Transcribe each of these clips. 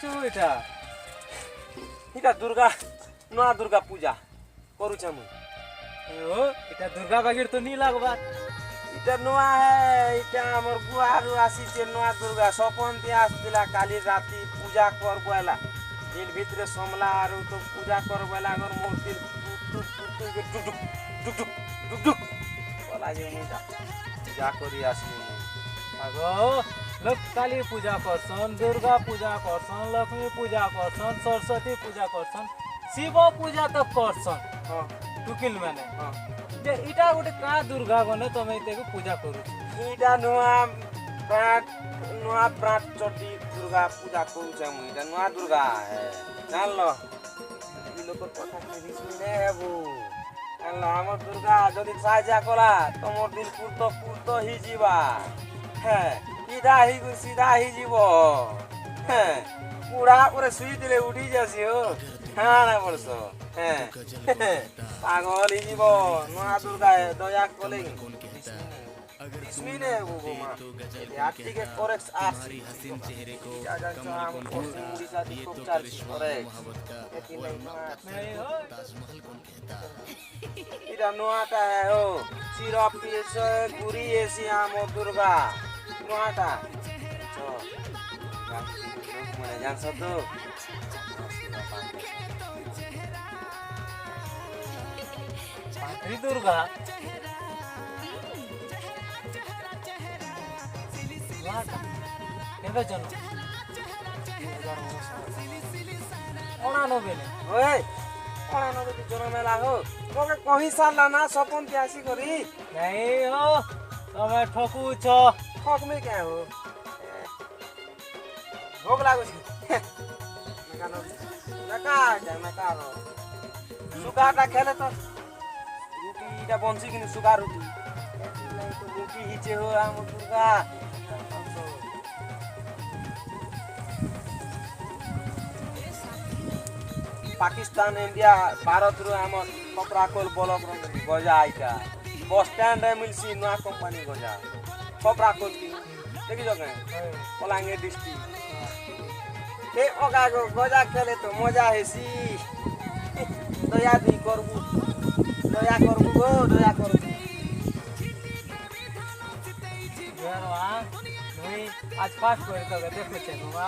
କରୁଛୁ ଏଇଟା? এটা দুর্গা নয়া দুর্গা পূজা করুছে মুই ଓ ଏଇଟା ଦୁର୍ଗା ବାଗିର ତ ନି ଲାଗବା। এটা নয়া হে এটা আমার গুয়ারু আসিছে নয়া দুর্গা সপন দিয়ে আসছিলা কালি রাতি পূজা করবো এলা দিন ভিতরে সমলা আর তো পূজা করবো এলা আমার মূর্তি টুক টুক টুক টুক টুক টুক টুক টুক টুক বলা যে মুইটা পূজা করি আসলি আগো লোক কালী পূজা করছন, দুর্গা পূজা করছন, লক্ষ্মী পূজা করছন, सरस्वती पूजा करछन, शिव पूजा तो करछन। হ্যাঁ टुकिल माने হ্যাঁ जे इटा गोटे का दुर्गा गने तमे इतेको पूजा करू। এটা নয়া প্রাট চটি দুর্গা পূজা করুছে মুই এটা নয়া দুর্গা জানলো ই লোকর কথা কি রিসমি নে হেবু জানলো আমার দুর্গা যদি সাহায্য কলা তোমার দিল পুরত হি ଯିବା হ্যাঁ সিধা হি ଯିବ হ্যাঁ পুরা করে শুই দিলে উঠি যাসি ও হ্যাঁ না বলছ হ্যাঁ পাগল হি ଯିବ নয়া দুর্গা দয়া কলে इसमें वो आरती के कोरेक्स आरती हसीन चेहरे को हम उड़ीसा दी को चार्ज करे नहीं हो ताजमहल कौन कहता इरा नोआटा है हो सिरा पीस गुरी एसी आम दुर्गा नोआटा तो मैंने जान सब तो पांचवी दुर्गा केबे जन्म 89 ओए 89 की जन्म मेला हो मोके कहीं साल ना सपन के आसी करी नहीं हो तमे ठकू छ। ठक में क्या हो भोग लागो छी नका रो सुगाटा खेले तो रुटी इटा बंसी किनी सुगा रुटी नहीं तो रुटी हिचे हो आम दुर्गा पाकिस्तान इंडिया भारत रो हम कपराकोल ब्लॉक रो गजा आइका बस स्टैंड रे मिलसी नया कंपनी गजा कपराकोल की देखि जगह पलांगे डिस्ट्रिक्ट ए ओगा गो गजा खेले तो मजा हेसी दया दी करबू गो दया करबू यारवा मुई आज पास कर तो देखो छे हुआ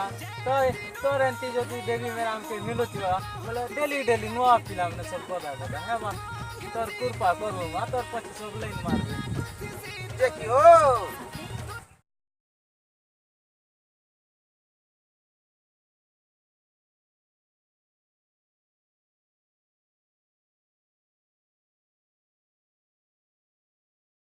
तो रेंटी जो तू देवी मेरा हमके मिलो थिवा बोले डेली नुआ फिल्म ने सब पता था है मा तोर कृपा करू मा तोर 25 लाइन मार देखियो